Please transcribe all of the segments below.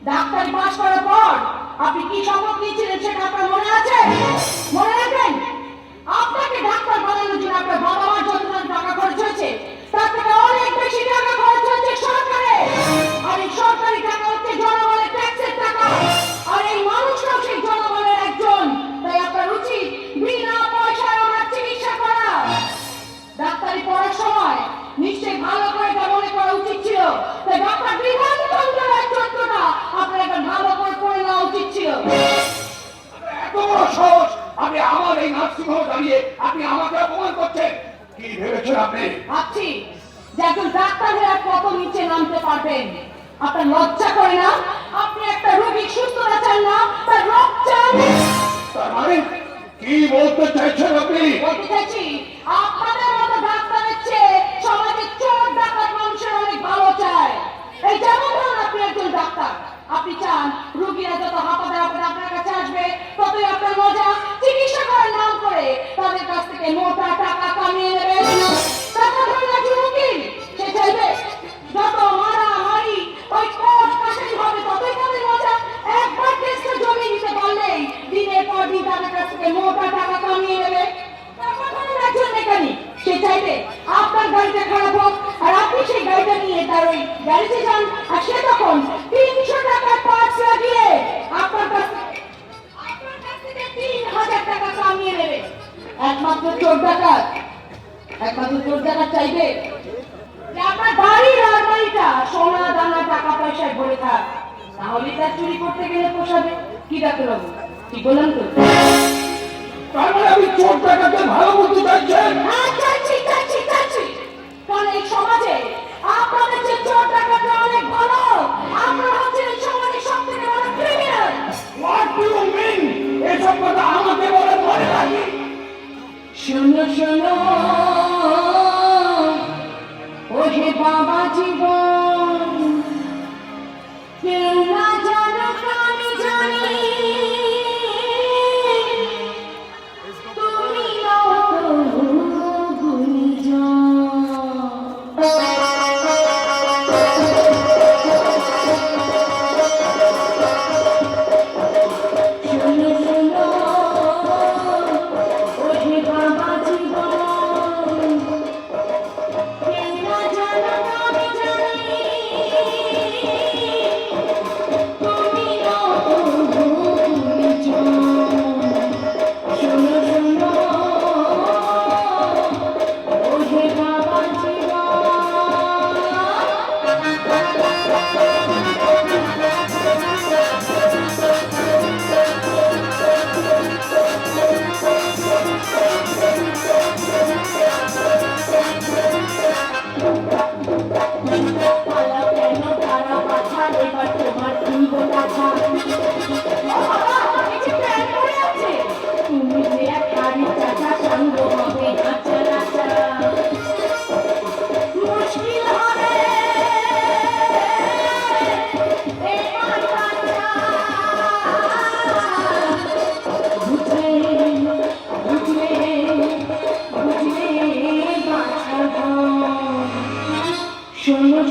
ডাক্তারি পাস করার পর আপনি কি শপথ নিয়েছিলেন সেটা আপনার মনে আছে? মনে রাখবেন, আপনাকে ডাক্তার বানানোর জন্য আপনার বাবা মার যতটা টাকা খরচ হয়েছে তার থেকে অনেক বেশি টাকা খরচ হয়েছে সরকারে। আর এই সরকারি টাকা হচ্ছে জনগণের ট্যাক্সের টাকা, আর এই মানুষটাও সেই জনগণের একজন। তাই আপনার উচিত বিনা পয়সায় ওনার চিকিৎসা করা। ডাক্তারি পড়ার সময় নিশ্চয়ই ভালো করে এটা মনে করা উচিত ছিল। তাই ডক্টর বিধানচন্দ্রের এক চন্দ্রটা আপনার একটা ভালো করে পড়ে নেওয়া উচিত ছিল। এত বড় সাহস! আপনি আমার এই নার্সিংহোমে দাঁড়িয়ে আপনি আমাকে অপমান করছেন। কি ভেবেছেন আপনি? ভাবছি যে একজন ডাক্তার হয়ে আর কত নিচে নামতে পারবেন। আপনার লজ্জা করে না? আপনি একটা রোগীর সুস্থতা চান না, তার রোগ চান। তার মানে কি বলতে চাইছেন আপনি? বলতে চাইছি আপনাদের মতো ডাক্তারের চেয়ে সমাজে চোর ডাকাত মানুষের অনেক ভালো চায়। এই যেমন ধরুন আপনি একজন ডাক্তার, আপনি চান রোগীরা যত হাঁপাতে হাঁপাতে আপনার কাছে আসবে ততই আপনার মজা। চিকিৎসা করার নাম করে তাদের কাছ থেকে মোটা টাকা কামিয়ে নেবেন। টাকা ধরুন একজন উকিল, সে চাইবে যত মারামারি ওই কোর্ট কাছারি হবে ততই তাদের মজা। একবার কেসটা জমিয়ে দিতে পারলেই দিনের পর দিন তাদের কাছ থেকে মোটা টাকা কামিয়ে নেবে। তারপর ধরুন একজন মেকানিক, সে চাইবে আপনার গাড়িটা খারাপ হোক আর আপনি সেই গাড়িটা নিয়ে তার ওই গ্যারেজে যান, আর সে তখন 300 টাকার পার্টস লাগিয়ে আপনার কাছ থেকে 3000 টাকা কামিয়ে নেবে। একমাত্র চোর ডাকাত চাইবে যে আপনার বাড়ির আলমারিটা সোনা দানা টাকা পয়সায় ভরে থাক, তাহলে তার চুরি করতে গেলে পোষাবে। কি ডাক্তারবাবু, ঠিক বললাম তো? তার মানে আপনি চোর টাকাকে ভালো বলতে চাইছেন? হ্যাঁ, চাইছি। কারণ এই সমাজে আপনাদের যে চোর ডাকাতরা অনেক ভালো, আপনারা হচ্ছেন এই সমাজের সব থেকে বড় criminal. What do you mean? এসব কথা আমাকে বলে মনে রাখি। শোনো ওহে বাবা জীবন, কেউ না জানো আমি জানি, তুমি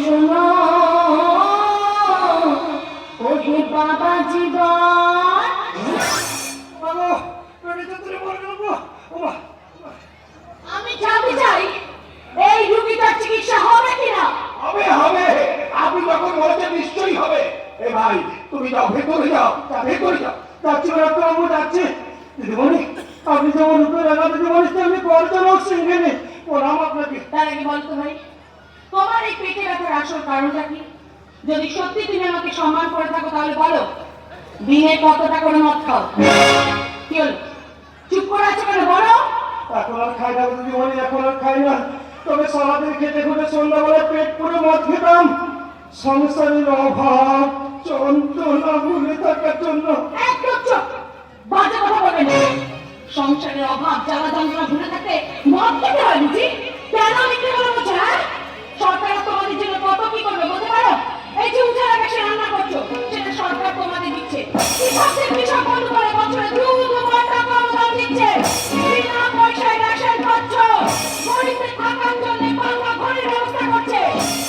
শোনো ওহে বাবা জীবন। আমি জানতে চাই এই রোগীটার চিকিৎসা হবে কিনা? হবে। আপনি যখন বলেছেন নিশ্চয়ই হবে। এ ভাই, তুমি যাও, ভেতরে যাও। যাচ্ছি ডাক্তারবাবু, যাচ্ছি। দিদিমণি, আপনি যেমন উপরে লাগাতে দিদিমণি তেমনি পর্যটন সিংহেনে প্রণাম আপনাকে। তার আগে বলতো ভাই, তোমার এই পেটে ব্যথার আসল কারণটা কি? যদি সত্যি তুমি আমাকে সম্মান করে থাকো তাহলে বলো, দিনে কতটা করে মদ খাও? কি হলো, চুপ করে আছো কেন? বলো। এখন আর খাই না দিদিমণি, এখন আর খাই না। তবে সারাদিন খেতে খুঁটে সন্ধ্যাবেলা পেট পুরো মদ খেতাম সংসারের অভাব যন্ত্রণা ভুলে থাকার জন্য। একদম চুপ, বাজে কথা বলবেন না। সংসারের অভাব জ্বালা যন্ত্রণা ভুলে থাকতে মদ খেতে হয় বুঝি? কেন বিক্রি করে বলছো? হ্যাঁ, সরকার তোমাদের জন্য কত কি করবে বলতে পারো? এই যে উজালা গ্যাসে রান্না করছো সেটা সরকার তোমাদের দিচ্ছে। কৃষক বন্ধ করে বছরে 2 টাকা অনুদান দিচ্ছে। বিনা পয়সায় রেশন পাচ্ছ, গরিবদের থাকার জন্য পাল্লা ঘরের ব্যবস্থা করছে।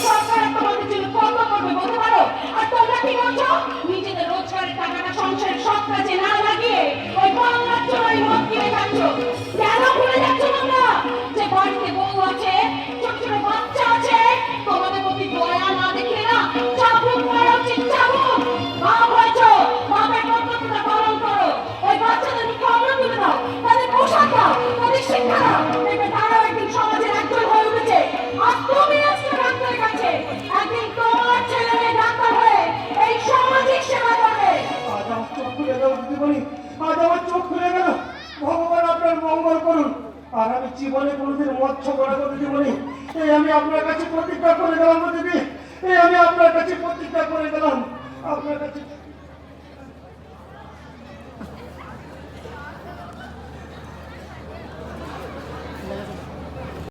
সরকার তোমাদের জন্য কত করবে বলতে পারো? আর তোমরা কি করছো? জীবনে কোনোদিন মদ ছোবো না গো দিদিমণি। এই আমি আপনার কাছে প্রতিজ্ঞা করে গেলাম গো দিদি, এই আমি আপনার কাছে প্রতিজ্ঞা করে গেলাম, আপনার কাছে